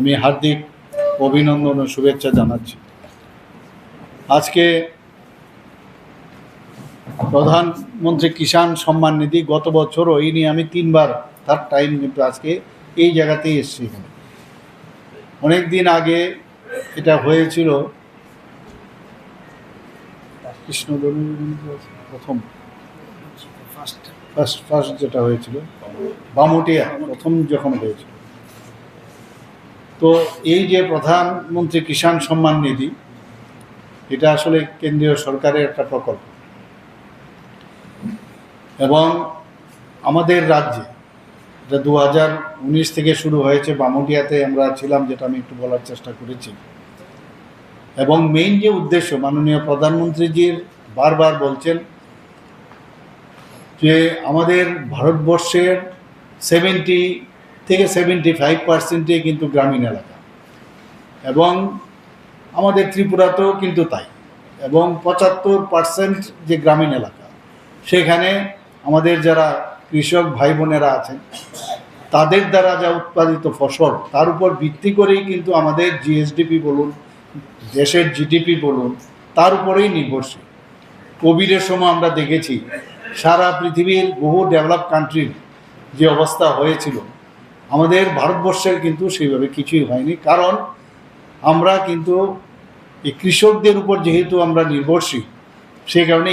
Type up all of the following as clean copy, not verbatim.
আমি হার্দিক অভিনন্দন ও শুভেচ্ছা জানাচ্ছি। আজকে প্রধানমন্ত্রী কিষাণ সম্মান নিধি গত বছরও এই নিয়ে আমি 3বার তার টাইম, কিন্তু আজকে এই জায়গাতেই এসেছি। এখানে অনেক দিন আগে এটা হয়েছিল, প্রথম ফার্স্ট যেটা হয়েছিল বামুটিয়া প্রথম যখন হয়েছিল। তো এই যে প্রধানমন্ত্রী কিষাণ সম্মান নিধি, এটা আসলে কেন্দ্রীয় সরকারের একটা প্রকল্প এবং আমাদের রাজ্যে এটা 2019 থেকে শুরু হয়েছে। বামুটিয়াতে আমরা ছিলাম, যেটা আমি একটু বলার চেষ্টা করেছি। এবং মেইন যে উদ্দেশ্য, মাননীয় প্রধানমন্ত্রীজির বারবার বলছেন যে আমাদের ভারতবর্ষের 70 থেকে 75% কিন্তু গ্রামীণ এলাকা, এবং আমাদের ত্রিপুরাতেও কিন্তু তাই। এবং 75% যে গ্রামীণ এলাকা, সেখানে আমাদের যারা কৃষক ভাই বোনেরা আছেন, তাদের দ্বারা যা উৎপাদিত ফসল, তার উপর ভিত্তি করেই কিন্তু আমাদের জিএসডিপি বলুন, দেশের জিডিপি বলুন, তার উপরেই নির্ভরশীল। কোভিডের সময় আমরা দেখেছি সারা পৃথিবীর বহু ডেভেলপ কান্ট্রির যে অবস্থা হয়েছিল, আমাদের ভারতবর্ষের কিন্তু সেইভাবে কিছুই হয়নি। কারণ আমরা কিন্তু এই কৃষকদের উপর যেহেতু আমরা নির্ভরশীল, সেই কারণে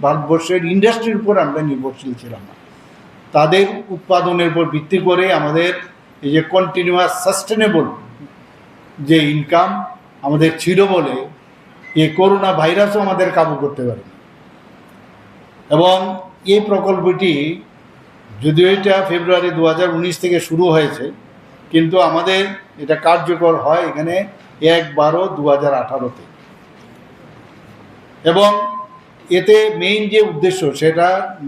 ভারতবর্ষের ইন্ডাস্ট্রির উপর আমরা নির্ভরশীল ছিলাম না। তাদের উৎপাদনের উপর ভিত্তি করে আমাদের এই যে কন্টিনিউয়াস সাস্টেনেবল যে ইনকাম আমাদের ছিল বলে এই করোনা ভাইরাসও আমাদের কাবু করতে পারে। এবং এই প্রকল্পটি যদিও এটা ফেব্রুয়ারি 2019 থেকে শুরু হয়েছে, কিন্তু আমাদের এটা কার্যকর হয় এখানে 1/12/2018-তে। এবং এতে মেইন যে উদ্দেশ্য,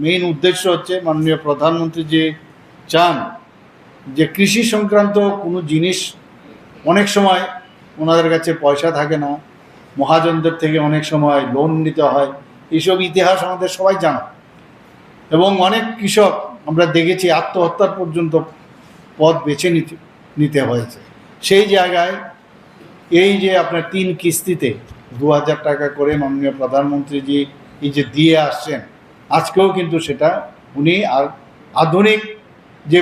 মেইন উদ্দেশ্য হচ্ছে মাননীয় প্রধানমন্ত্রী যে চান যে কৃষি সংক্রান্ত কোনো জিনিস, অনেক সময় ওনাদের কাছে পয়সা থাকে না, মহাজনদের থেকে অনেক সময় লোন নিতে হয়, এইসব ইতিহাস আমাদের সবাই জানা। এবং অনেক কৃষক আমরা দেখেছি আত্মহত্যার পর্যন্ত পথ বেছে নিতে হয়েছে। সেই জায়গায় এই যে আপনার 3 কিস্তিতে 2000 টাকা করে মাননীয় প্রধানমন্ত্রীজি এই যে দিয়ে আসছেন, আজকেও কিন্তু সেটা উনি আর আধুনিক যে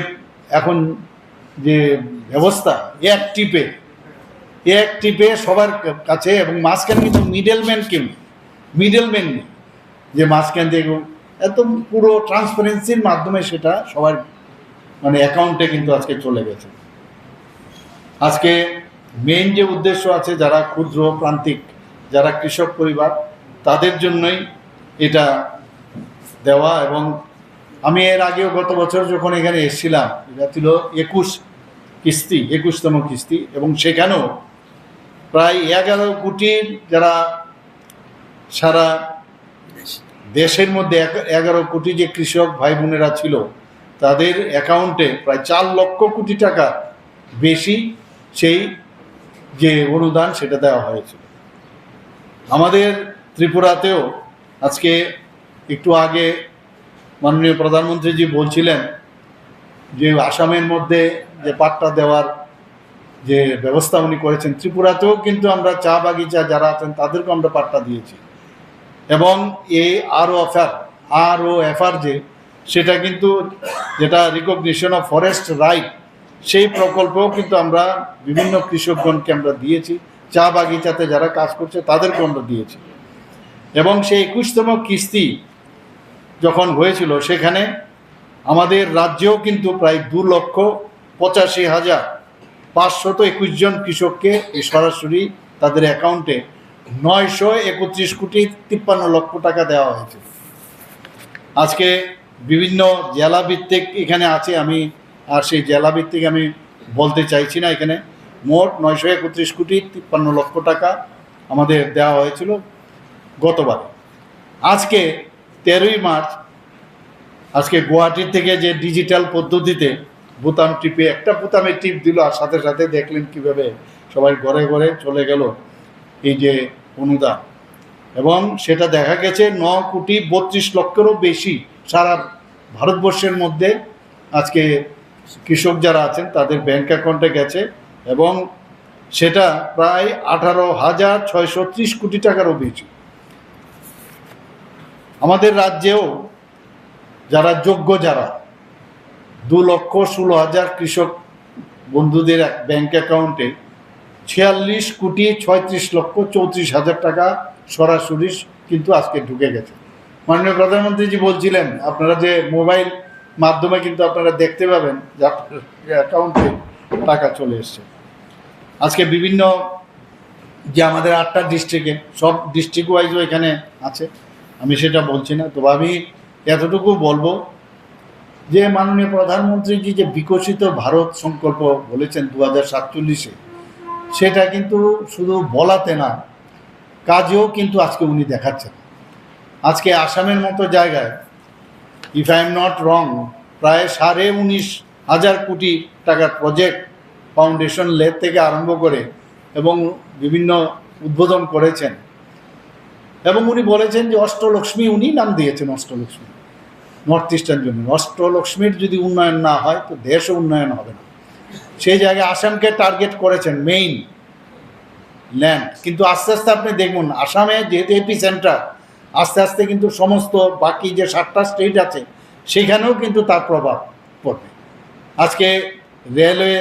এখন যে ব্যবস্থা, এক টিপে সবার কাছে, এবং মাঝখানে কিন্তু মিডলম্যান নেই যে মাঝখান থেকে এত পুরো ট্রান্সপারেন্সির মাধ্যমে সেটা সবার অ্যাকাউন্টে কিন্তু আজকে চলে গেছে। আজকে মেইন যে উদ্দেশ্য আছে, যারা ক্ষুদ্র প্রান্তিক, যারা কৃষক পরিবার, তাদের জন্যই এটা দেওয়া। এবং আমি এর আগেও গত বছর যখন এখানে এসেছিলাম, এটা ছিল 21তম কিস্তি, এবং সেখানেও প্রায় 11 কোটির, যারা সারা দেশের মধ্যে 11 কোটি যে কৃষক ভাই বোনেরা ছিল, তাদের অ্যাকাউন্টে প্রায় 4 লক্ষ কোটি টাকা বেশি সেই যে অনুদান সেটা দেওয়া হয়েছিল। আমাদের ত্রিপুরাতেও আজকে একটু আগে মাননীয় প্রধানমন্ত্রীজি বলছিলেন যে আসামের মধ্যে যে পাট্টা দেওয়ার যে ব্যবস্থা উনি করেছেন, ত্রিপুরাতেও কিন্তু আমরা চা বাগিচা যারা আছেন তাদেরকেও আমরা পাট্টা দিয়েছি। এবং এই ROFR যে সেটা কিন্তু, যেটা রিকগনিশন অফ ফরেস্ট রাইট, সেই প্রকল্পও কিন্তু আমরা বিভিন্ন কৃষকগণকে আমরা দিয়েছি। চা বাগিচাতে যারা কাজ করছে তাদেরকে আমরা দিয়েছি। এবং সেই 21তম কিস্তি যখন হয়েছিল, সেখানে আমাদের রাজ্যেও কিন্তু প্রায় 2,85,521 জন কৃষককে সরাসরি তাদের অ্যাকাউন্টে 931,53 টাকা দেওয়া হয়েছে। আজকে বিভিন্ন জেলাভিত্তিক এখানে আছে, আমি আর সেই জেলাভিত্তিক আমি বলতে চাইছি না। এখানে মোট 931,53 টাকা আমাদের দেওয়া হয়েছিল গতবার। আজকে 13ই মার্চ, আজকে গুয়াহাটির থেকে যে ডিজিটাল পদ্ধতিতে একটা বোতামে টিপ দিল, আর সাথে সাথে দেখলেন কিভাবে সবাই ঘরে ঘরে চলে গেল এই যে অনুদান। এবং সেটা দেখা গেছে 9,32,00,000-এরও বেশি সারা ভারতবর্ষের মধ্যে আজকে কৃষক যারা আছেন তাদের ব্যাংক অ্যাকাউন্টে গেছে। এবং সেটা প্রায় 18,630 কোটি টাকারও বেশি। আমাদের রাজ্যেও যারা যোগ্য, যারা 2,16,000 কৃষক বন্ধুদের ব্যাংক অ্যাকাউন্টে 46,36,34,000 টাকা সরাসরি কিন্তু আজকে ঢুকে গেছে। মাননীয় প্রধানমন্ত্রীজি বলছিলেন, আপনারা যে মোবাইল মাধ্যমে কিন্তু আপনারা দেখতে পাবেন যে আপনার অ্যাকাউন্টে টাকা চলে এসছে। আজকে বিভিন্ন যে আমাদের 8টা ডিস্ট্রিক্টে, সব ডিস্ট্রিক্ট ওয়াইজও এখানে আছে, আমি সেটা বলছি না। তবে আমি এতটুকু বলবো যে মাননীয় প্রধানমন্ত্রীজি যে বিকশিত ভারত সংকল্প বলেছেন 2047-এ, সেটা কিন্তু শুধু বলাতে না, কাজেও কিন্তু আজকে উনি দেখাচ্ছেন। আজকে আসামের মতো জায়গায়, if I am not wrong, প্রায় 19,500 কোটি টাকার প্রজেক্ট ফাউন্ডেশন লেদ থেকে আরম্ভ করে এবং বিভিন্ন উদ্বোধন করেছেন। এবং উনি বলেছেন যে অষ্টলক্ষ্মী, উনি নাম দিয়েছেন অষ্টলক্ষ্মী নর্থ ইস্টার্ন জন্য। অষ্টলক্ষ্মীর যদি উন্নয়ন না হয় তো দেশও উন্নয়ন হবে না। সেই জায়গায় আসামকে টার্গেট করেছেন মেইন ল্যান্ড, কিন্তু আস্তে আস্তে আপনি দেখুন আসামে যেহেতু এপি সেন্টার, আস্তে আস্তে কিন্তু সমস্ত বাকি যে 7টা স্টেট আছে সেখানেও কিন্তু তার প্রভাব পড়বে। আজকে রেলওয়ে,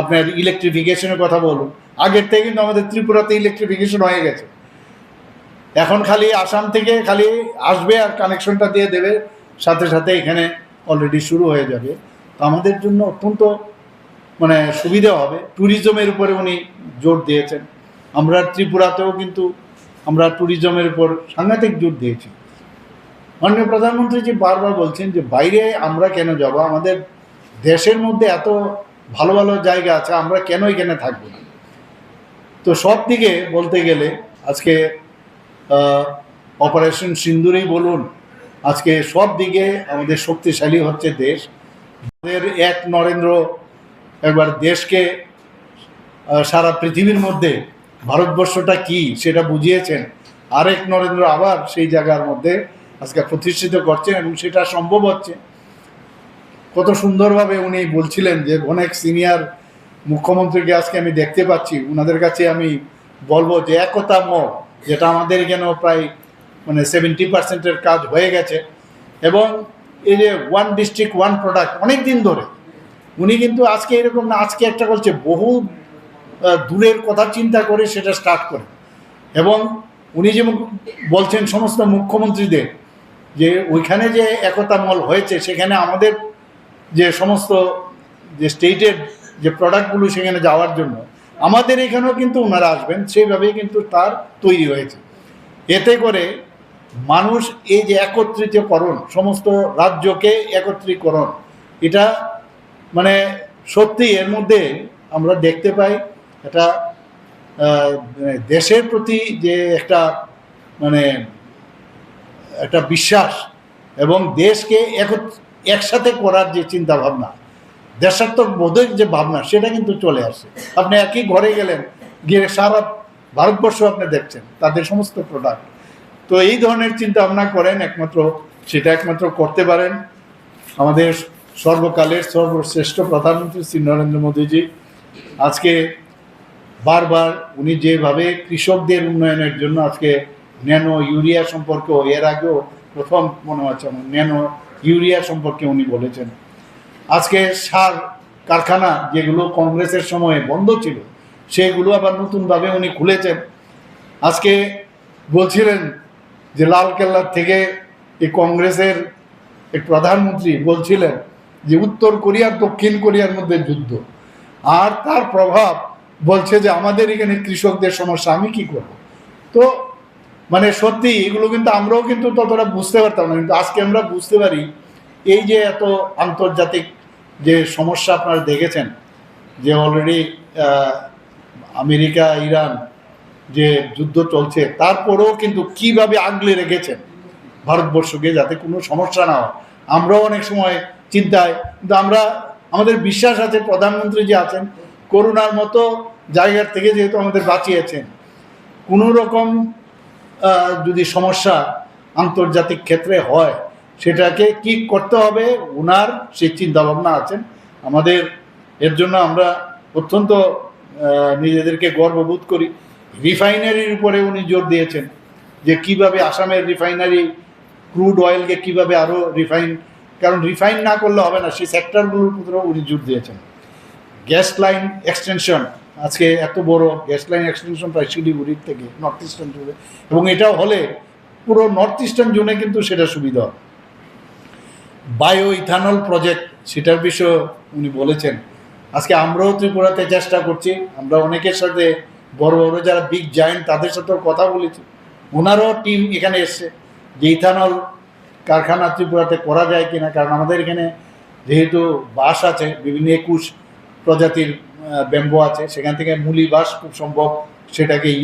আপনার ইলেকট্রিফিকেশনের কথা বলুন, আগের থেকে কিন্তু আমাদের ত্রিপুরাতে ইলেকট্রিফিকেশন হয়ে গেছে। এখন খালি আসাম থেকে খালি আসবে আর কানেকশনটা দিয়ে দেবে, সাথে সাথে এখানে অলরেডি শুরু হয়ে যাবে। তো আমাদের জন্য অত্যন্ত সুবিধা হবে। ট্যুরিজমের উপরে উনি জোর দিয়েছেন। আমরা ত্রিপুরাতেও কিন্তু আমরা ট্যুরিজমের উপর সাংঘাতিক জোর দিয়েছি। মাননীয় প্রধানমন্ত্রীজি বারবার বলছেন যে বাইরে আমরা কেন যাব, আমাদের দেশের মধ্যে এত ভালো ভালো জায়গা আছে, আমরা কেন এখানে থাকবো না। তো সব দিকে বলতে গেলে আজকে অপারেশন সিন্দুরেই বলুন, আজকে সব দিকে আমাদের শক্তিশালী হচ্ছে দেশ। আমাদের এক নরেন্দ্র একবার দেশকে সারা পৃথিবীর মধ্যে ভারতবর্ষটা কি সেটা বুঝিয়েছেন, আরেক নরেন্দ্র আবার সেই জায়গার মধ্যে আজকে প্রতিষ্ঠিত করছেন এবং সেটা সম্ভব হচ্ছে। কত সুন্দরভাবে উনি বলছিলেন যে অনেক সিনিয়র মুখ্যমন্ত্রীকে আজকে আমি দেখতে পাচ্ছি, ওনাদের কাছে আমি বলবো যে একতা মল, যেটা আমাদের এখানেও প্রায় 70% কাজ হয়ে গেছে। এবং এই যে ওয়ান ডিস্ট্রিক্ট ওয়ান প্রোডাক্ট অনেক দিন ধরে উনি কিন্তু আজকে এরকম না, আজকে একটা বলছে, বহু দূরের কথা চিন্তা করে সেটা স্টার্ট করে। এবং উনি যে বলছেন সমস্ত মুখ্যমন্ত্রীদের যে ওইখানে যে একতা মল হয়েছে, সেখানে আমাদের যে সমস্ত যে স্টেটের যে প্রোডাক্টগুলো সেখানে যাওয়ার জন্য আমাদের এখানেও কিন্তু ওনারা আসবেন, সেইভাবেই কিন্তু তার তৈরি হয়েছে। এতে করে মানুষ এই যে একত্রিতকরণ, সমস্ত রাজ্যকে একত্রীকরণ, এটা সত্যি এর মধ্যে আমরা দেখতে পাই এটা দেশের প্রতি যে একটা একটা বিশ্বাস এবং দেশকে একসাথে করার যে চিন্তা ভাবনা, দেশাত্মক বোধের যে ভাবনা, সেটা কিন্তু চলে আসে। আপনি একই ঘরে গেলেন, গিয়ে সারা ভারতবর্ষ আপনি দেখছেন তাদের সমস্ত প্রোডাক্ট। তো এই ধরনের চিন্তা ভাবনা করেন, সেটা একমাত্র করতে পারেন আমাদের সর্বকালের সর্বশ্রেষ্ঠ প্রধানমন্ত্রী শ্রী নরেন্দ্র মোদীজি। আজকে বারবার উনি যেভাবে কৃষকদের উন্নয়নের জন্য আজকে ন্যানো ইউরিয়া সম্পর্কে, এর আগেও প্রথম মনে হচ্ছে ন্যানো ইউরিয়া সম্পর্কে উনি বলেছেন। আজকে সার কারখানা যেগুলো কংগ্রেসের সময়ে বন্ধ ছিল, সেগুলো আবার নতুনভাবে উনি খুলেছেন। আজকে বলছিলেন যে লালকেল্লার থেকে এই কংগ্রেসের এক প্রধানমন্ত্রী বলছিলেন যে উত্তর কোরিয়া দক্ষিণ কোরিয়ার মধ্যে যুদ্ধ, আর তার প্রভাব বলছে যে আমাদের এখানে কৃষকদের সমস্যা, আমি কি করব। তো সত্যি এগুলো কিন্তু আমরাও কিন্তু ততটা বুঝতে পারতাম না, কিন্তু আজকে আমরা বুঝতে পারি। এই যে এত আন্তর্জাতিক যে সমস্যা আপনারা দেখেছেন, যে অলরেডি আমেরিকা ইরান যে যুদ্ধ চলছে, তারপরেও কিন্তু কিভাবে আগলে রেখেছেন ভারতবর্ষকে, যাতে কোনো সমস্যা না হয়। আমরাও অনেক সময় চিন্তায়, কিন্তু আমাদের বিশ্বাস আছে প্রধানমন্ত্রী যে আছেন, করোনার মতো জায়গার থেকে যেহেতু আমাদের বাঁচিয়েছেন, কোনো রকম যদি সমস্যা আন্তর্জাতিক ক্ষেত্রে হয়, সেটাকে কি করতে হবে ওনার সেই চিন্তাভাবনা আছেন। আমাদের এর জন্য আমরা অত্যন্ত নিজেদেরকে গর্ববোধ করি। রিফাইনারির উপরে উনি জোর দিয়েছেন যে কিভাবে আসামের রিফাইনারি ক্রুড অয়েলকে কিভাবে আরও রিফাইন, কারণ রিফাইন না করলে হবে না, সেই সেক্টরগুলোর উপরেও উনি জোর দিয়েছেন। গ্যাস লাইন এক্সটেনশন, আজকে এত বড় গ্যাস লাইন এক্সটেনশন প্রায় শিলিগুড়ির থেকে নর্থ ইস্টার্ন জোনে, এবং এটাও হলে পুরো নর্থ ইস্টার্ন জোনে কিন্তু সেটা সুবিধা হবে। বায়ো ইথানল প্রজেক্ট, সেটার বিষয়ে উনি বলেছেন। আজকে আমরাও ত্রিপুরাতে চেষ্টা করছি, আমরা অনেকের সাথে বড় বড় যারা বিগ জায়েন্ট তাদের সাথেও কথা বলেছি, ওনারও টিম এখানে এসছে যে ইথানল কারখানা ত্রিপুরাতে করা যায় কিনা, কারণ আমাদের এখানে যেহেতু বাঁশ আছে, বিভিন্ন 21 প্রজাতির ব্যাম্বো আছে, সেখান থেকে মুলি বাঁশ খুব সম্ভব সেটাকেই,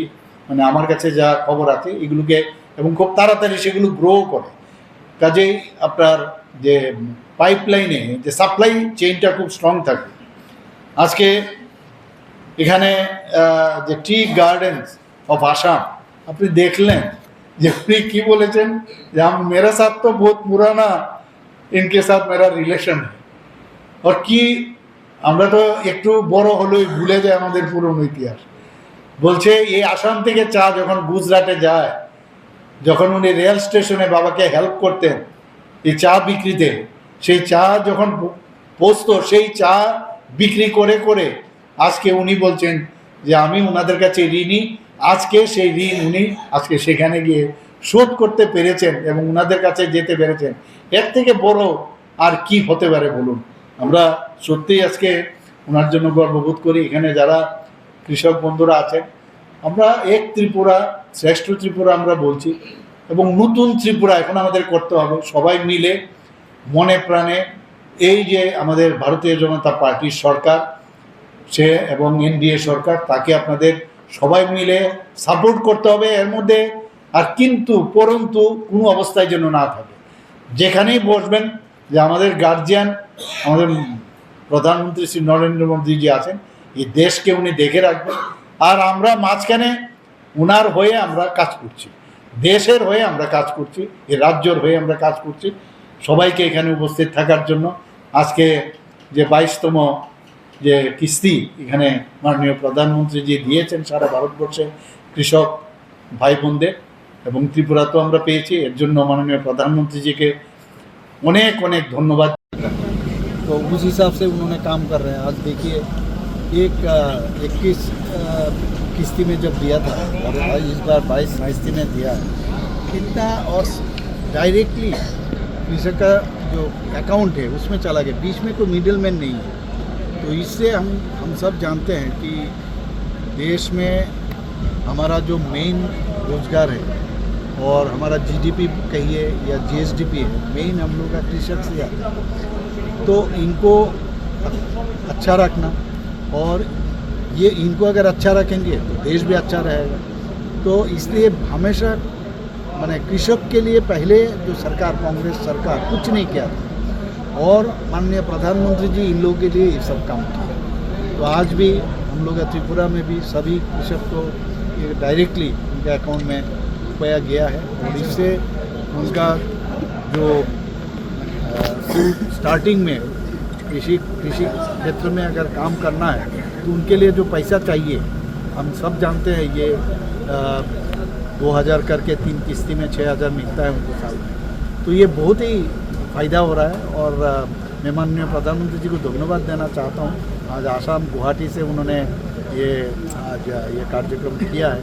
মানে আমার কাছে যা খবর আছে এগুলোকে, এবং খুব তাড়াতাড়ি সেগুলো গ্রো করে। কাজেই আপনার যে পাইপলাইনে যে সাপ্লাই চেইনটা খুব স্ট্রং থাকে। আজকে এখানে যে টি গার্ডেন্স অফ আসাম আপনি দেখলেন যে উনি কী বলেছেন যে মেরা সাথ তো বহুত পুরানা ইনকে সাথ মেরা রিলেশন আর কি, আমরা তো একটু বড় হলেই ভুলে যাই আমাদের পুরনো ইতিহাস। বলছে এই আসাম থেকে চা যখন গুজরাটে যায়, যখন উনি রেল স্টেশনে বাবাকে হেল্প করতেন এই চা বিক্রিতে, সেই চা যখন পৌঁছতো সেই চা বিক্রি করে করে আজকে উনি বলছেন যে আমি ওনাদের কাছে ঋণী। আজকে সেই ঋণ উনি আজকে সেখানে গিয়ে শোধ করতে পেরেছেন এবং ওনাদের কাছে যেতে পেরেছেন। এর থেকে বড় আর কি হতে পারে বলুন। আমরা সত্যিই আজকে ওনার জন্য গর্ববোধ করি। এখানে যারা কৃষক বন্ধুরা আছেন, আমরা এক ত্রিপুরা শ্রেষ্ঠ ত্রিপুরা আমরা বলছি, এবং নতুন ত্রিপুরা এখন আমাদের করতে হবে সবাই মিলে মনে প্রাণে। এই যে আমাদের ভারতীয় জনতা পার্টির সরকার সে এবং এনডিএ সরকার, তাকে আপনাদের সবাই মিলে সাপোর্ট করতে হবে এর মধ্যে। আর কিন্তু পরন্তু কোনো অবস্থায় যেন না থাকে, যেখানেই বসবেন যে আমাদের গার্জিয়ান আমাদের প্রধানমন্ত্রী শ্রী নরেন্দ্র মোদীজি আছেন, এই দেশকে উনি দেখে রাখবেন। আর আমরা মাঝখানে ওনার হয়ে আমরা কাজ করছি, দেশের হয়ে আমরা কাজ করছি, এই রাজ্যের হয়ে আমরা কাজ করছি। সবাইকে এখানে উপস্থিত থাকার জন্য আজকে যে 22তম যে কিস্তি এখানে মাননীয় প্রধানমন্ত্রীজি দিয়েছেন সারা ভারতবর্ষে কৃষক ভাই বোনদের, এবং ত্রিপুরাতেও আমরা পেয়েছি। এর জন্য মাননীয় প্রধানমন্ত্রীজিকে অনেক অনেক ধন্যবাদ। तो उस हिसाब से उन्होंने काम कर रहे हैं। आज देखिए 21 किस्ती में जब दिया था और इस बार 22 किस्ती में दिया है, कितना और डायरेक्टली कृषक का जो अकाउंट है उसमें चला गया, बीच में कोई मिडिल मैन नहीं है। तो इससे हम सब जानते हैं कि देश में हमारा जो मेन रोजगार है और हमारा जीडीपी कहिए या जीएसडीपी है, मेन हम लोग का कृषक से आता है। तो इनको अच्छा रखना, और ये इनको अगर अच्छा रखेंगे तो देश भी अच्छा रहेगा। तो इसलिए हमेशा माने कृषक के लिए पहले जो सरकार, कांग्रेस सरकार कुछ नहीं किया था, और माननीय प्रधानमंत्री जी इन लोगों के लिए ये सब काम किया। तो आज भी हम लोग त्रिपुरा में भी सभी कृषक को डायरेक्टली उनके अकाउंट में रुपया गया है, और इससे उनका जो स्टार्टिंग में कृषि क्षेत्र में अगर काम करना है तो उनके लिए जो पैसा चाहिए, हम सब जानते हैं ये 2000 करके 3 किस्ती में 6000 मिलता है उनको साल में। तो ये बहुत ही फ़ायदा हो रहा है, और मैं माननीय प्रधानमंत्री जी को धन्यवाद देना चाहता हूँ। आज आसाम गुवाहाटी से उन्होंने आज ये कार्यक्रम किया है,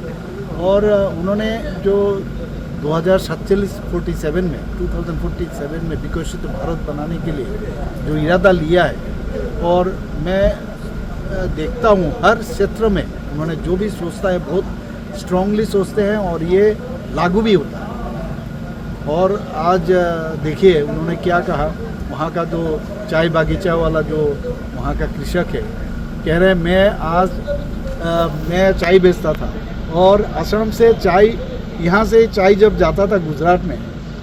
और उन्होंने जो 2047 में विकसित भारत बनाने के लिए जो इरादा लिया है, और मैं देखता हूँ हर क्षेत्र में उन्होंने जो भी सोचता है बहुत स्ट्रांगली सोचते हैं, और ये लागू भी होता है। और आज देखिए उन्होंने क्या कहा, वहाँ का जो चाय बागीचा वाला जो वहाँ का कृषक है, कह रहे हैं मैं चाय बेचता था, और असम से चाय, यहाँ से चाय जब जाता था गुजरात में,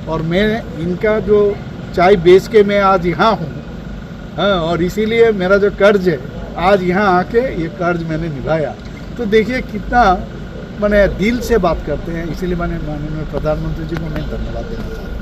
और मैं इनका जो चाय बेच के मैं आज यहाँ हूँ। हाँ, और इसीलिए मेरा जो कर्ज है आज यहाँ आके ये कर्ज मैंने निभाया। तो देखिए कितना मैंने दिल से बात करते हैं, इसीलिए मैंने माननीय प्रधानमंत्री जी को मैं धन्यवाद देना चाहता हूँ।